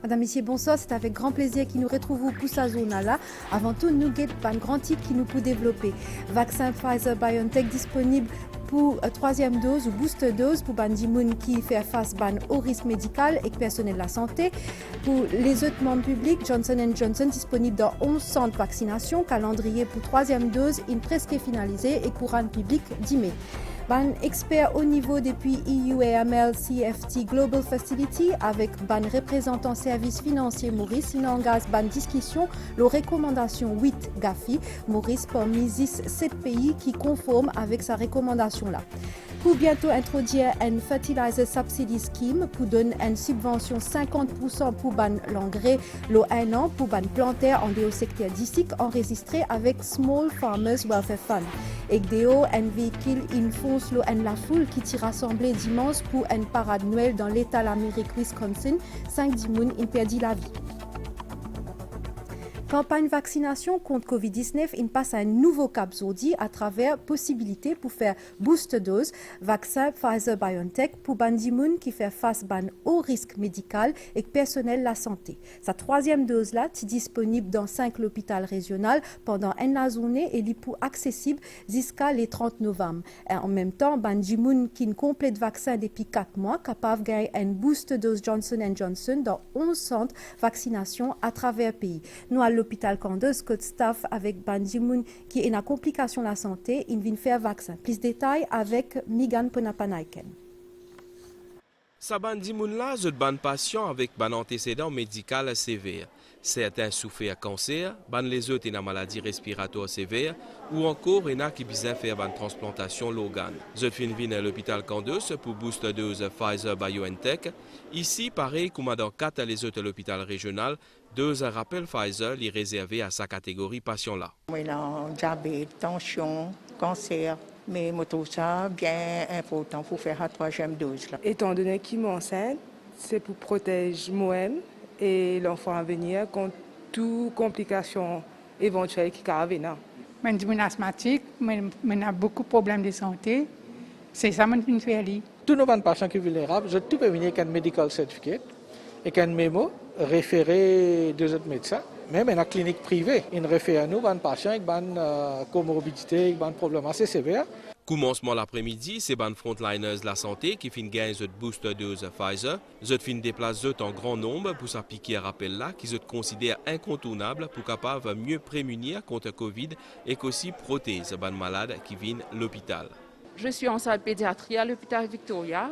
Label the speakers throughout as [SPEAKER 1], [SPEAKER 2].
[SPEAKER 1] Madame, Messieurs, bonsoir. C'est avec grand plaisir que nous retrouvons pour sa zone là. Avant tout, nous avons un grand titre qui nous peut développer. Vaccin Pfizer-BioNTech disponible pour troisième dose ou booster dose pour Bandimoun qui fait face au risque médical et personnel de la santé. Pour les autres membres publics, Johnson & Johnson disponible dans 11 centres de vaccination. Calendrier pour troisième dose, une presque finalisée et pour un public 10 mai. Ban expert au niveau depuis EUAML CFT Global Facility avec ban représentant service financier Maurice, il engage ban discussion les recommandations 8 GAFI. Maurice parmi 7 pays qui conforment avec sa recommandation là. Pour bientôt introduire un fertilizer subsidy scheme pour donner une subvention 50% pour ban l'engrais, l'eau 1 an pour ban plantaire en déo secteur d'ici enregistré avec Small Farmers Welfare Fund. Et déo un véhicule fonce l'eau en la foule qui t'y rassemblé dimanche pour une parade Noël dans l'État l'Amérique Wisconsin. 5 dimoun interdit la vie. Campagne vaccination contre Covid-19, il passe à un nouveau cap aujourd'hui à travers possibilité pour faire booster dose vaccin Pfizer-BioNTech pour Bandimoun qui fait face au risque médical et personnel la santé. Sa troisième dose là est disponible dans 5 hôpitaux régionaux pendant une journée et est pour accessible jusqu'à les 30 novembre. Et en même temps, Bandimoun qui complète vaccin depuis 4 mois capable de gagner une booster dose Johnson & Johnson dans 11 centres vaccination à travers le pays. Nous à l'hôpital Candeuse, code staff avec Bandimoun qui est une complication de la santé, il vient faire vaccin. Plus de détails avec Migan Ponapanaiken.
[SPEAKER 2] Sa Bandimoun là, zot ban patient avec ban antécédent médical sévère. Certains souffrent à cancer, ban les autres ont une maladie respiratoire sévère ou encore il y a qui besoin faire ban transplantation l'organe. Zot fin vin à l'hôpital Candeuse pour booster dose Pfizer-BioNTech. Ici, pareil comme dans 4 les autres l'hôpital régional, 2 rappel Pfizer est réservé à sa catégorie patient là.
[SPEAKER 3] Il a diabète, tension, cancer. Mais je trouve ça bien important pour faire la troisième dose. Là.
[SPEAKER 4] Étant donné qu'il m'enceinte, c'est pour protéger moi-même et l'enfant à venir contre toute complication éventuelle qui peut venir.
[SPEAKER 5] Je suis asthmatique, j'ai beaucoup de problèmes de santé. C'est ça que je fais.
[SPEAKER 6] Tous nos patients qui sont vulnérables, je peux venir avec un medical certificate et un mémo référé deux autres médecins. Même dans la clinique privée, ils réfèrent à nous, des patients avec des comorbidités, avec des problèmes assez sévères.
[SPEAKER 2] Commencement l'après-midi, c'est les frontliners de la santé qui fin gagner ce booster dose Pfizer. Ils fin déplacer en grand nombre pour s'appliquer un rappel là qu'ils considèrent incontournable pour capable mieux prémunir contre Covid et qu'aussi protéger les malades qui viennent à l'hôpital.
[SPEAKER 7] Je suis en salle pédiatrie à l'hôpital Victoria.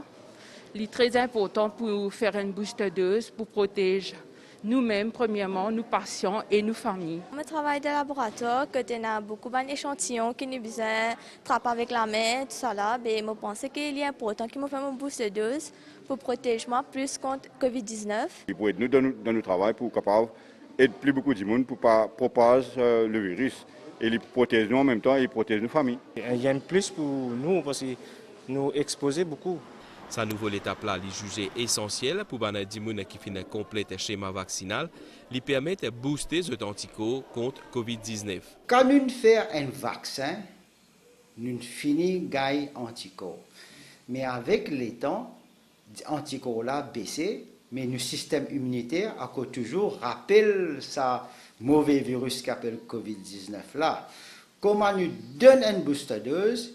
[SPEAKER 7] Il est très important pour faire une booster dose pour protéger nous-mêmes, premièrement, nos patients et nos familles.
[SPEAKER 8] Je travaille dans le laboratoire, on a beaucoup d'échantillons qui nous besoin de travailler avec la main, tout ça là. Je pense qu'il est important qu'il me fasse une booster dose pour protéger moi plus contre Covid-19.
[SPEAKER 9] Pour aider nous dans notre travail, pour capable aider plus beaucoup de monde pour ne pas propager le virus. Et il protège nous en même temps et il protège nos familles.
[SPEAKER 10] Il y a un plus pour nous parce que nous exposer beaucoup.
[SPEAKER 2] Sa nouvelle étape-là, est jugée essentielle pour les gens qui finissent complète schéma vaccinal, lui permet de booster les anticorps contre Covid-19.
[SPEAKER 11] Quand nous faisons un vaccin, nous finissons gagner anticorps. Mais avec le temps, les anticorps là baissent, mais notre système immunitaire a toujours rappelle ça mauvais virus qu'appelle Covid-19 là. Comment nous donne une booster dose,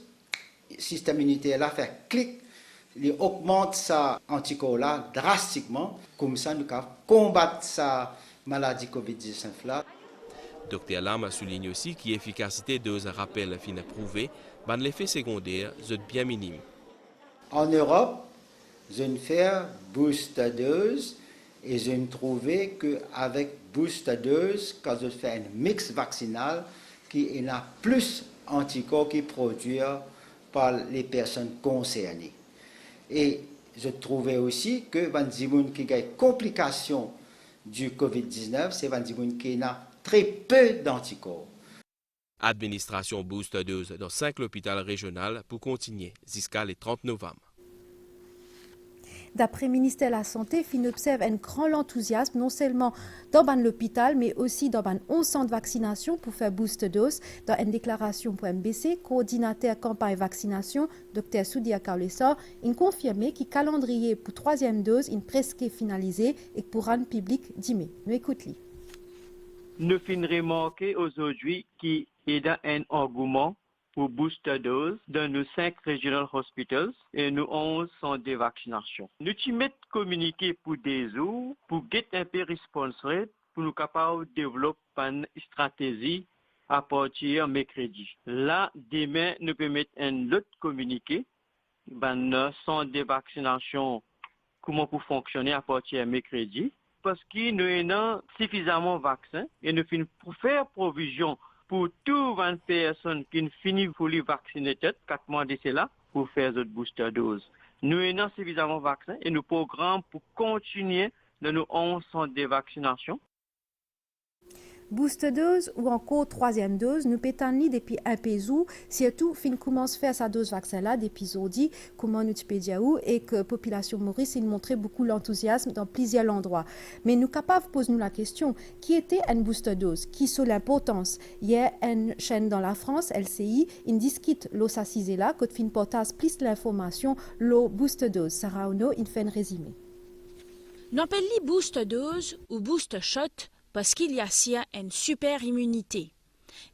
[SPEAKER 11] le système immunitaire là fait clic. Il augmente sa anticorps là drastiquement, comme ça nous pouvons combattre sa maladie Covid-19 là.
[SPEAKER 2] Dr Lam souligne aussi que l'efficacité de ce rappel fin prouvé, mais l'effet secondaire est bien minime.
[SPEAKER 11] En Europe, je ne fais booster dose et je ne trouvais qu'avec booster dose, quand je fais un mix vaccinal, qu'il y a plus d'anticorps qui produits par les personnes concernées. Et je trouvais aussi que les gens qui ont des complications du Covid-19, c'est les gens qui ont très peu d'anticorps.
[SPEAKER 2] Administration booster dose dans 5 hôpitaux régionaux pour continuer jusqu'à le 30 novembre.
[SPEAKER 1] D'après le ministère de la Santé, fin observe un grand enthousiasme non seulement dans l'hôpital, mais aussi dans 11 centres de vaccination pour faire booster dose. Dans une déclaration pour MBC, coordinateur campagne vaccination, Dr Soudia Carlessor, il confirmé que le calendrier pour 3e dose est presque finalisé et pour rendre public 10 mai. Nous écoutons.
[SPEAKER 12] Nous finissons remarquer aujourd'hui qu'il y a un engouement pour booster dose dans nos 5 regional hospitals et nos 11 centres de vaccination. Nous mettons communiquer pour des jours, pour get un peu response rate, pour nous capables de développer une stratégie à partir de mercredi. Là, demain, nous pouvons mettre un autre communiqué, dans centre de vaccination, comment pour fonctionner à partir de mercredi, parce que nous avons suffisamment de vaccins et nous finissons pour faire provision pour toutes les personnes qui finissent pour les vacciner 4 mois de cela pour faire cette booster dose. Nous avons suffisamment de vaccins et nous programmons pour continuer dans nos 11 centres de vaccination.
[SPEAKER 1] Booster dose ou encore 3e dose, nous pétons depuis un pays, surtout fin commence à faire sa dose vaccin là depuis aujourd'hui, comment nous peux dire et que la population Maurice il montrait beaucoup l'enthousiasme dans plusieurs endroits. Mais nous capables de poser nous la question, qui était une booster dose, qui sont l'importance. Il y a une chaîne dans la France, LCI, il discute l'eau s'assise là, quand fin portage plus l'information, l'eau booster dose. Sarah Ono, il fait un résumé.
[SPEAKER 13] Nous appelons booster dose ou booster shot parce qu'il y a si une super immunité.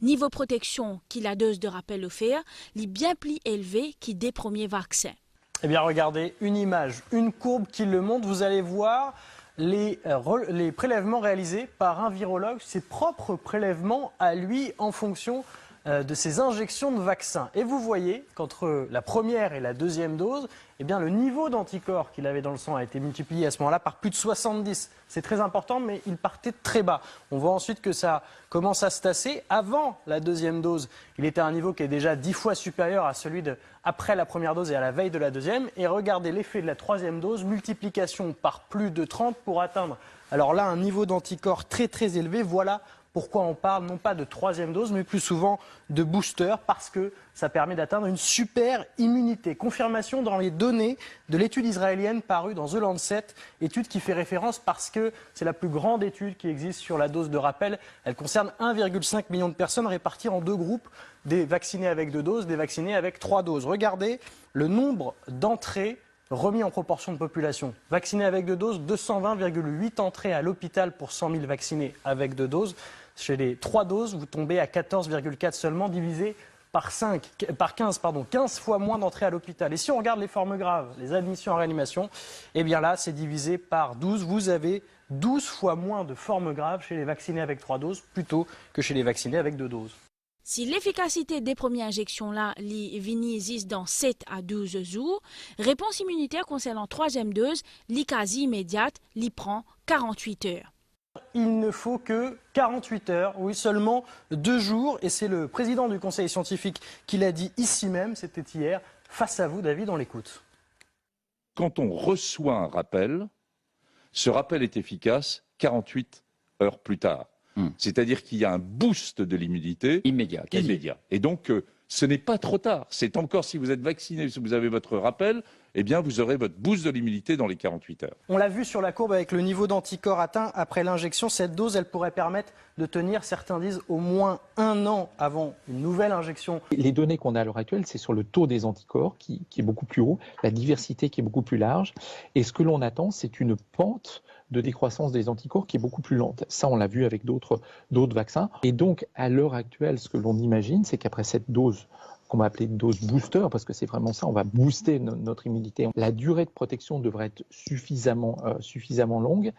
[SPEAKER 13] Niveau protection qui la dose de rappel offert, est bien plus élevé que des premiers vaccins.
[SPEAKER 14] Eh bien regardez, une image, une courbe qui le montre, vous allez voir les prélèvements réalisés par un virologue, ses propres prélèvements à lui en fonction de ses injections de vaccins. Et vous voyez qu'entre la première et la 2e dose, eh bien, le niveau d'anticorps qu'il avait dans le sang a été multiplié à ce moment-là par plus de 70. C'est très important, mais il partait très bas. On voit ensuite que ça commence à se tasser. Avant la 2e dose, il était à un niveau qui est déjà 10 fois supérieur à celui après la première dose et à la veille de la 2e. Et regardez l'effet de la 3e dose, multiplication par plus de 30 pour atteindre, alors là, un niveau d'anticorps très très élevé. Voilà pourquoi on parle non pas de 3e dose, mais plus souvent de booster, parce que ça permet d'atteindre une super immunité. Confirmation dans les données de l'étude israélienne parue dans The Lancet, étude qui fait référence parce que c'est la plus grande étude qui existe sur la dose de rappel. Elle concerne 1,5 million de personnes réparties en 2 groupes, des vaccinés avec 2 doses, des vaccinés avec 3 doses. Regardez le nombre d'entrées remis en proportion de population. Vaccinés avec 2 doses, 220,8 entrées à l'hôpital pour 100 000 vaccinés avec 2 doses. Chez les 3 doses, vous tombez à 14,4 seulement, divisé par 15 fois moins d'entrées à l'hôpital. Et si on regarde les formes graves, les admissions en réanimation, eh bien là, c'est divisé par 12. Vous avez 12 fois moins de formes graves chez les vaccinés avec 3 doses plutôt que chez les vaccinés avec 2 doses.
[SPEAKER 13] Si l'efficacité des premières injections-là existe dans 7 à 12 jours, réponse immunitaire concernant 3e dose, quasi immédiate, prend 48 heures.
[SPEAKER 14] Il ne faut que 48 heures, oui, seulement 2 jours. Et c'est le président du conseil scientifique qui l'a dit ici même, c'était hier. Face à vous, David, on l'écoute.
[SPEAKER 15] Quand on reçoit un rappel, ce rappel est efficace 48 heures plus tard. C'est-à-dire qu'il y a un boost de l'immunité immédiat. Et donc, ce n'est pas trop tard. C'est encore, si vous êtes vacciné, si vous avez votre rappel, eh bien, vous aurez votre boost de l'immunité dans les 48 heures.
[SPEAKER 14] On l'a vu sur la courbe avec le niveau d'anticorps atteint après l'injection. Cette dose, elle pourrait permettre de tenir, certains disent, au moins 1 an avant une nouvelle injection.
[SPEAKER 16] Les données qu'on a à l'heure actuelle, c'est sur le taux des anticorps qui est beaucoup plus haut, la diversité qui est beaucoup plus large. Et ce que l'on attend, c'est une pente de décroissance des anticorps qui est beaucoup plus lente. Ça, on l'a vu avec d'autres vaccins. Et donc, à l'heure actuelle, ce que l'on imagine, c'est qu'après cette dose qu'on va appeler dose booster, parce que c'est vraiment ça, on va booster notre immunité. La durée de protection devrait être suffisamment longue.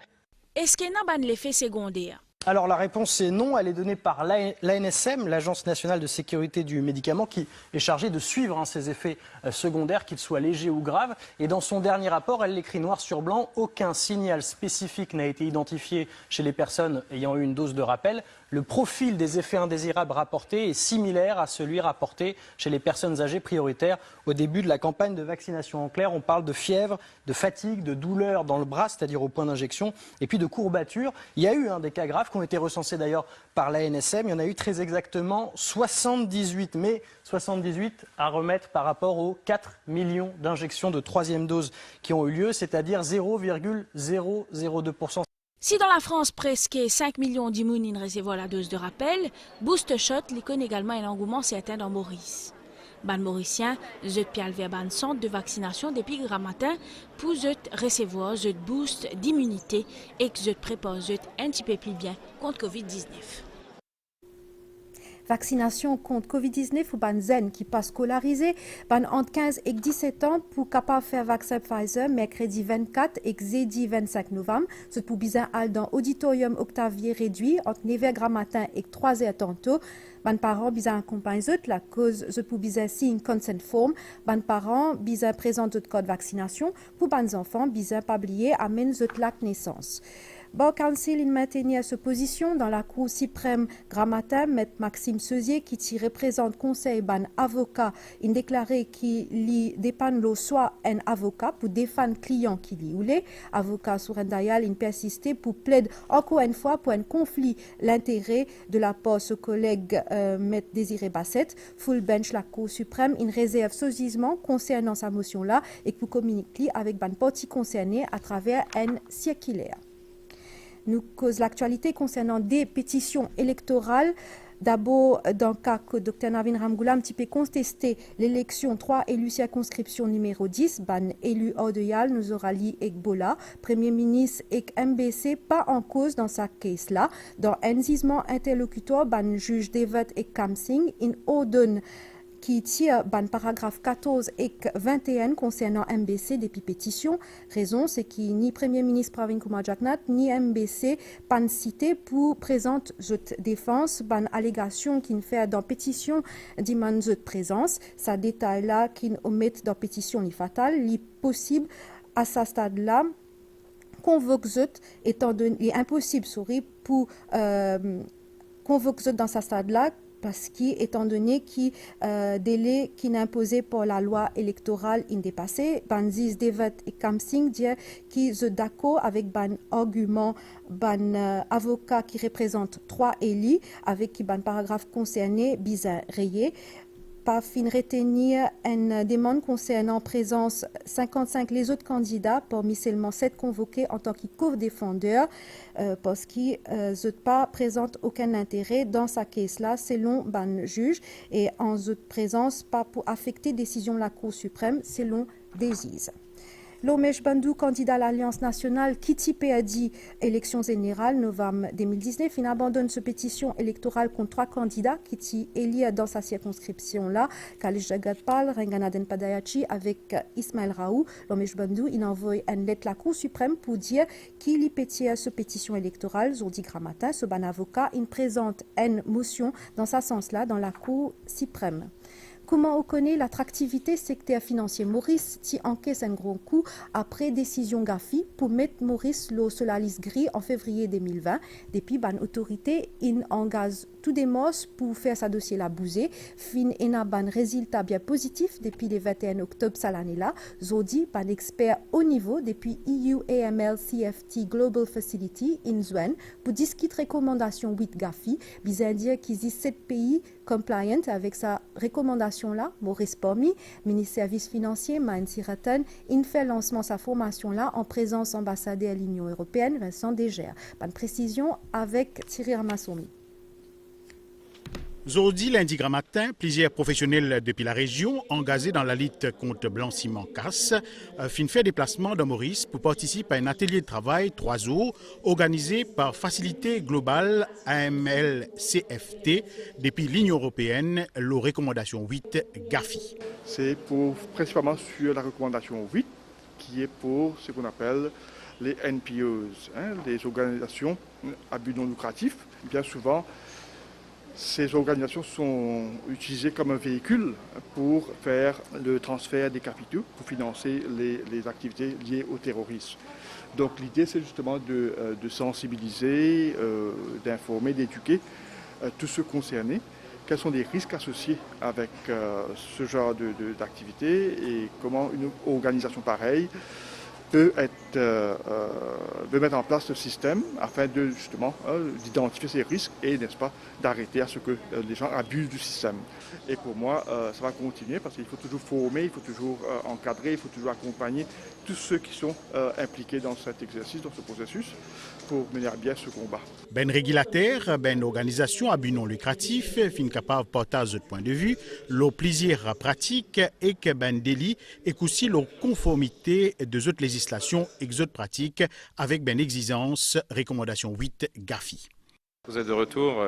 [SPEAKER 13] Est-ce qu'il y a un effet secondaire?
[SPEAKER 14] Alors la réponse est non, elle est donnée par l'ANSM, l'Agence nationale de sécurité du médicament, qui est chargée de suivre ces effets secondaires, qu'ils soient légers ou graves. Et dans son dernier rapport, elle l'écrit noir sur blanc, aucun signal spécifique n'a été identifié chez les personnes ayant eu une dose de rappel. le profil des effets indésirables rapportés est similaire à celui rapporté chez les personnes âgées prioritaires au début de la campagne de vaccination. En clair, on parle de fièvre, de fatigue, de douleur dans le bras, c'est-à-dire au point d'injection, et puis de courbatures. Il y a eu des cas graves qui ont été recensés d'ailleurs par l'ANSM. Il y en a eu très exactement 78, mais 78 à remettre par rapport aux 4 millions d'injections de troisième dose qui ont eu lieu, c'est-à-dire 0,002%.
[SPEAKER 13] Si dans la France, presque 5 millions d'immunes recevoir la dose de rappel, Booster Shot les connaît également un engouement certain dans Maurice. Ban Mauricien, zut pial vers ban centre de vaccination depuis grand matin pour zut recevoir zut boost d'immunité et que zut prépare zut un petit peu plus bien contre Covid-19.
[SPEAKER 1] Vaccination contre Covid-19 ou ban zen qui passe scolarisé, ban entre 15 et 17 ans pour capable faire vaccin Pfizer mercredi 24 et jeudi 25 novembre. C'est pour bizarre aller dans auditorium Octavier réduit entre 9h matin et 3h tantôt. Ban parents bizarre accompagne la cause pour bizarre signe consent form. Ban parents bizarre présente le code vaccination pour ban enfants bizarre pas oublier amène la naissance. Bon Council il maintenait sa position dans la Cour suprême Grammatin, Maître Maxime Seusier qui représente conseil ban avocat, il déclaré qu'il dépanne le soit un avocat pour défendre client qui li ou les avocat Sourendayal il persisté pour plaider encore une fois pour un conflit l'intérêt de la part ce collègue Maître Désiré Bassett, full bench la Cour suprême il réserve ce jugement concernant sa motion là et pour communiquer avec ban parti concerné à travers un circulaire. Nous cause l'actualité concernant des pétitions électorales. D'abord, dans le cas que Dr Navin Ramgoola un petit peu contesté l'élection 3 élus circonscription numéro 10, ban élu Ordeyal, nous aura li Ekbola, Premier ministre et MBC, pas en cause dans sa case là. Dans un jugement interlocuteur, ban juge Devet et Kamsing, in ordonne qui tire ban paragraphe 14 et 21 concernant MBC depuis pétition. Raison, c'est que ni Premier ministre Pravin Kumar Jagnnath ni MBC pas cité pour présenter cette défense, ban allégation qui fait dans pétition demande cette présence. Ça détaille là qui omet dans pétition li fatal, li possible à ce stade-là convoque zut étant donné impossible pour convoque zut dans ce stade-là parce qu'étant donné qui délai qui n'est imposé par la loi électorale indépassée, Banzis Devet et Kamsing dit qu'ils sont d'accord avec ban argument, ban avocat qui représente 3 élus avec qui ban paragraphe concerné bizarre rayé. Pas fin retenir une demande concernant présence 55 les autres candidats parmi seulement 7 convoqués en tant que co-défendeurs parce qu'ils ne pas présentent aucun intérêt dans sa case là selon ban juge et en autre présence pas pour affecter décision de la Cour suprême selon Desiz. Lomesh Bandou, candidat à l'Alliance nationale, Kitty Peadi, élection générale, novembre 2019, il abandonne cette pétition électorale contre 3 candidats, Kitty élit dans sa circonscription-là, Kalish Jagatpal, Renganaden Padayachi, avec Ismaël Raou. Lomesh Bandou, il envoie une lettre à la Cour suprême pour dire qu'il y pétiait cette pétition électorale, Zordi Grammatin, ce ban avocat, il présente une motion dans ce sens-là dans la Cour suprême. Comment on connaît l'attractivité secteur financier Maurice qui encaisse un gros coup après décision Gafi pour mettre Maurice sur la liste grise en février 2020. Depuis, ban autorité engage tout des mos pour faire sa dossier la bouser. Fin et un ban résultat bien positif depuis le 21 octobre cette année-là. Zodi, ban expert haut niveau depuis EU AML CFT Global Facility in Zwen pour discuter recommandation 8 Gafi. Bizarre dire qu'ils disent 7 pays compliant avec sa recommandation-là, Maurice Pormi, ministre services financiers, Maïn Siraten, il fait lancement sa formation-là en présence ambassadeur à l'Union européenne, Vincent Degère. Bonne précision avec Thierry Ramassoumi.
[SPEAKER 17] Aujourd'hui, lundi grand matin, plusieurs professionnels depuis la région engagés dans la lutte contre blanchiment casse fin fait déplacement dans Maurice pour participer à un atelier de travail 3 jours organisé par Facilité Globale AML CFT depuis l'Union européenne, la recommandation 8 GAFI.
[SPEAKER 18] C'est principalement sur la recommandation 8 qui est pour ce qu'on appelle les NPOs, les organisations à but non lucratif. Bien souvent, Ces organisations sont utilisées comme un véhicule pour faire le transfert des capitaux, pour financer les activités liées au terrorisme. Donc l'idée, c'est justement de sensibiliser, d'informer, d'éduquer tous ceux concernés. Quels sont les risques associés avec ce genre d'activité et comment une organisation pareille peut mettre en place ce système afin de justement d'identifier ces risques et, n'est-ce pas, d'arrêter à ce que les gens abusent du système. Et pour moi, ça va continuer parce qu'il faut toujours former, il faut toujours encadrer, il faut toujours accompagner tous ceux qui sont impliqués dans cet exercice, dans ce processus, pour mener à bien ce combat.
[SPEAKER 17] Ben régulateur, ben organisation à but non lucratif, fin capable porter point de vue, le plaisir pratique et que ben délit et aussi la conformité de autres législations et autres pratiques avec ben exigence recommandation 8 GAFI.
[SPEAKER 19] Vous êtes de retour,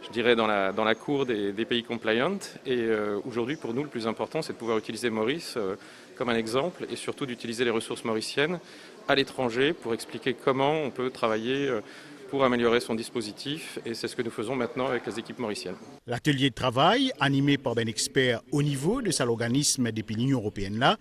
[SPEAKER 19] je dirais, dans la cour des pays compliant et aujourd'hui pour nous le plus important c'est de pouvoir utiliser Maurice comme un exemple et surtout d'utiliser les ressources mauriciennes à l'étranger pour expliquer comment on peut travailler pour améliorer son dispositif et c'est ce que nous faisons maintenant avec les équipes mauriciennes.
[SPEAKER 17] L'atelier de travail, animé par un expert au niveau de cet organisme depuis l'Union européenne là,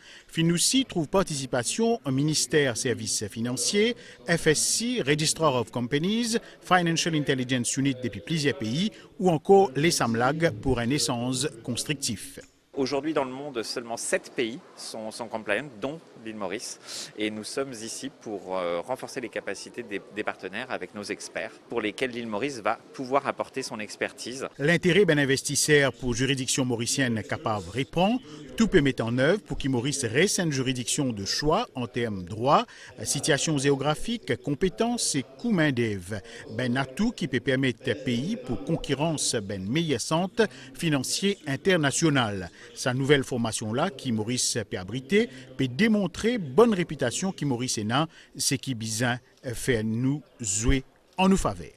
[SPEAKER 17] aussi trouve participation au ministère Services Financiers, FSC, Registrar of Companies, Financial Intelligence Unit depuis plusieurs pays ou encore les SAMLAG pour un essence constructif.
[SPEAKER 20] Aujourd'hui, dans le monde, seulement 7 pays sont compliant, dont l'île Maurice. Et nous sommes ici pour renforcer les capacités des partenaires avec nos experts, pour lesquels l'île Maurice va pouvoir apporter son expertise.
[SPEAKER 17] L'intérêt d'un investisseur pour juridiction mauricienne capable répond, tout peut mettre en œuvre pour qu'il Maurice reste une juridiction de choix en termes droit, situation géographique, compétences et coût main-d'œuvre. Ben atout qui peut permettre pays pour concurrence ben meilleur centre financier international. Sa nouvelle formation-là, qui Maurice peut abriter, peut démontrer bonne réputation qui Maurice est là, ce qui bizarre fait nous jouer en nous faveur.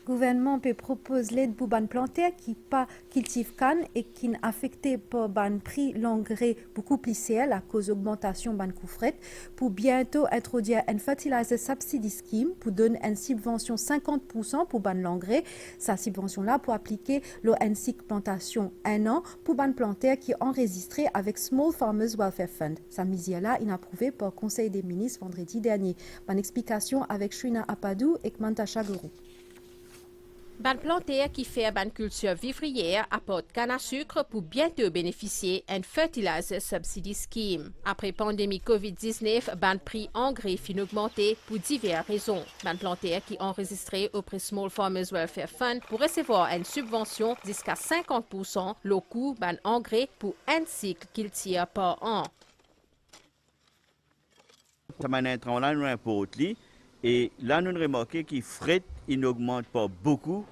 [SPEAKER 1] Le gouvernement peut proposer l'aide pour les plantaires qui pas cultivent canne et qui sont affectés par le prix l'engrais beaucoup plus cher à cause de l'augmentation de coûts fret pour bientôt introduire un fertilizer subsidy scheme pour donner une subvention 50% pour l'engrais. Cette subvention-là pour appliquer un cycle plantation 1 an pour les plantaires qui ont enregistré avec Small Farmers Welfare Fund. Cette mesure-là est approuvée par le Conseil des ministres vendredi dernier. Bonne explication avec Shrina Apadou et Mantasha Guru.
[SPEAKER 21] Ban plantaire qui fait ban culture vivrière apporte canne à sucre pour bientôt bénéficier d'un fertilizer subsidy scheme. Après pandémie COVID-19, ban prix engrais fin augmenté pour diverses raisons. Ban plantaire qui enregistré auprès Small Farmers Welfare Fund pour recevoir une subvention jusqu'à 50% le coût ban engrais pour un cycle qu'il tire par an.
[SPEAKER 22] Et là, nous remarquons que le fret n'augmente pas beaucoup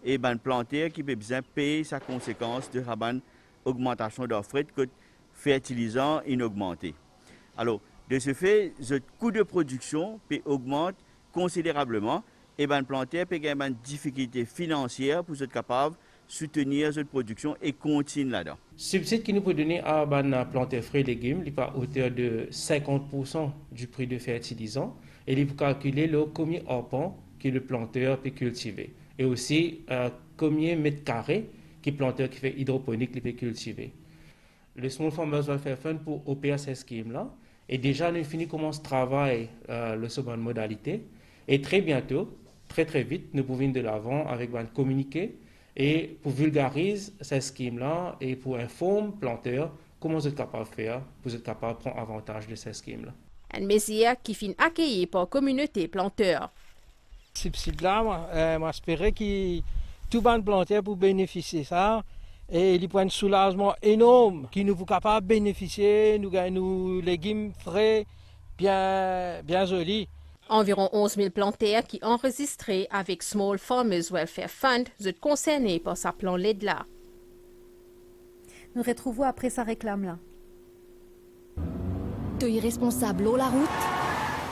[SPEAKER 22] et les plantaires qui peuvent bien payer sa conséquence de la augmentation de fret que le fertilisant augmenté. Alors, de ce fait, le coût de production peut augmenter considérablement et les plantaires peuvent avoir des difficultés financières pour être capables de soutenir cette production et continuer là-dedans.
[SPEAKER 10] Le subside qui nous peut donner à les plantaires frais et légumes est à hauteur de 50% du prix de fertilisant. Et il faut calculer le combien d'arpents que le planteur peut cultiver. Et aussi combien de mètres carrés que le planteur qui fait hydroponique peut cultiver. Le Small Farmers Welfare Fund pour opérer ces schèmes-là. Et déjà, nous finissons comment ce travail, le seconde modalité. Et très bientôt, très vite, nous pouvons de l'avant avec un communiqué et pour vulgariser ces schèmes-là et pour informer les planteurs comment vous êtes capable de faire pour être capable de prendre avantage de ces schèmes-là.
[SPEAKER 21] Une mesure qui finit accueillie par la communauté planteur.
[SPEAKER 23] Subside-là, moi, j'espérais que tout le monde planteur pour bénéficier de ça. Et il y a un soulagement énorme qui nous est capable de bénéficier. Nous gagnons nos légumes frais, bien jolis.
[SPEAKER 21] Environ 11 000 planteurs qui enregistrés avec Small Farmers Welfare Fund sont concernés par sa plan l'aide-là.
[SPEAKER 1] Nous retrouvons après sa réclame-là.
[SPEAKER 24] Te irresponsable au la route.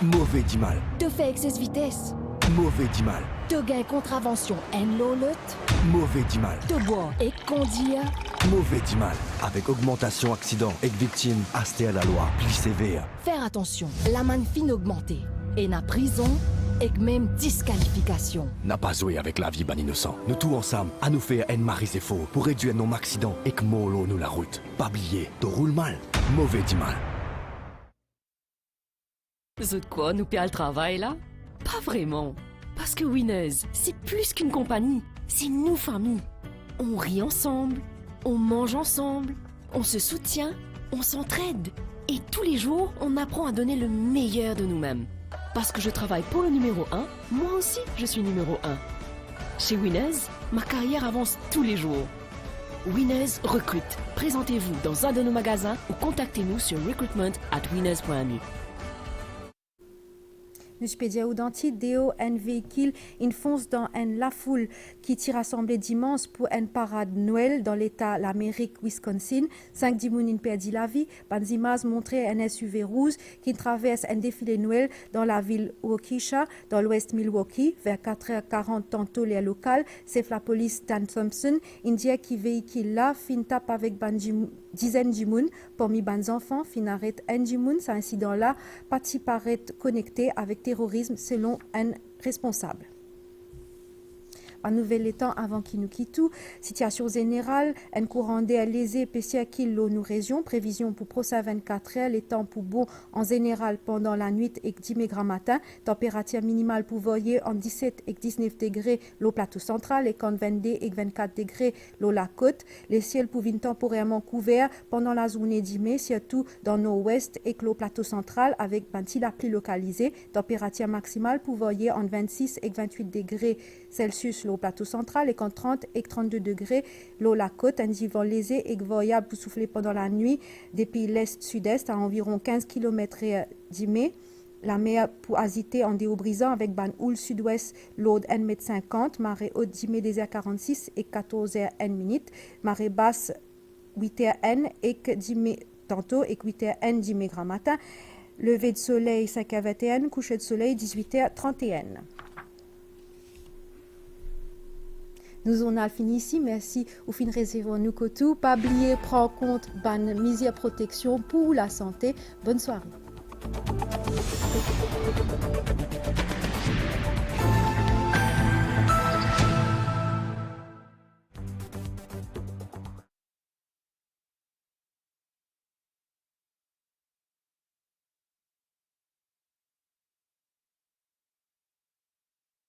[SPEAKER 25] Mauvais dit mal.
[SPEAKER 24] Te fait excès vitesse.
[SPEAKER 25] Mauvais dit mal.
[SPEAKER 24] Te gain contravention en l'autre.
[SPEAKER 25] Mauvais dit mal.
[SPEAKER 24] Te boire et conduire.
[SPEAKER 25] Mauvais dit mal. Avec augmentation accident et victime, asté à la loi, plus sévère.
[SPEAKER 24] Faire attention, la manne fine augmentée. et na prison et même disqualification.
[SPEAKER 25] N'a pas joué avec la vie ban innocent. Nous tous ensemble, à nous faire un maris et faux pour réduire nos accidents et que mollo nous la route. Pas oublier, tu roules mal, mauvais dit mal.
[SPEAKER 3] Vous de quoi, nous perd le travail là? Pas vraiment. Parce que Winners, c'est plus qu'une compagnie. C'est nous famille. On rit ensemble, on mange ensemble, on se soutient, on s'entraide. Et tous les jours, on apprend à donner le meilleur de nous-mêmes. Parce que je travaille pour le numéro 1, moi aussi je suis numéro 1. Chez Winners, ma carrière avance tous les jours. Winners recrute. Présentez-vous dans un de nos magasins ou contactez-nous sur recruitment@winners.mu.
[SPEAKER 1] Nous pédia ou danti deo un véhicule il fonce dans la foule qui t'y rassemblé dimanche pour une parade Noël dans l'état l'Amérique Wisconsin. 5 dimounines perdu la vie. Banzimas montrait un SUV rouge qui traverse un défilé Noël dans la ville Waukesha, dans l'ouest Milwaukee, vers 4h40 tantôt les locales. C'est la police Dan Thompson, India qui véhicule là, fin tape avec dizaines de moun, parmi ban enfants, fin arrête un dimoun, cet incident-là, parti paraît connecté avec terrorisme selon un responsable. En nouvel étant avant qu'il nous quitte, situation générale, un courant d'air lésé pessia kilo nous région, prévision pour prochain 24 heures, les temps pour beau en général pendant la nuit et 10 degrés matin, température minimale pour voyer en 17 et 19 degrés l'eau plateau central et quand 22 et 24 degrés l'eau la côte, les ciels pour venir temporairement couverts pendant la journée d'hiver, surtout dans nord-ouest et l'eau plateau central avec la pluie localisée, température maximale pour voyer en 26 et 28 degrés Celsius l'eau plateau central et quand 30 et 32 degrés l'eau la côte, un vent léger et voyable pour souffler pendant la nuit depuis l'est-sud-est à environ 15 km d'Imé. La mer pour agiter en déo brisant avec ban houle sud-ouest l'eau 1,50 m, marée haute d'Imé des h 46 et 14h1 minute, marée basse 8h1 et que d'Imé tantôt et 8h1 d'Imé grand matin, lever de soleil 5h21, coucher de soleil 18h31. Nous on a fini ici, merci au fin réservoir nous tout. Pas oublier prendre compte ban mesures protection pour la santé. Bonne soirée.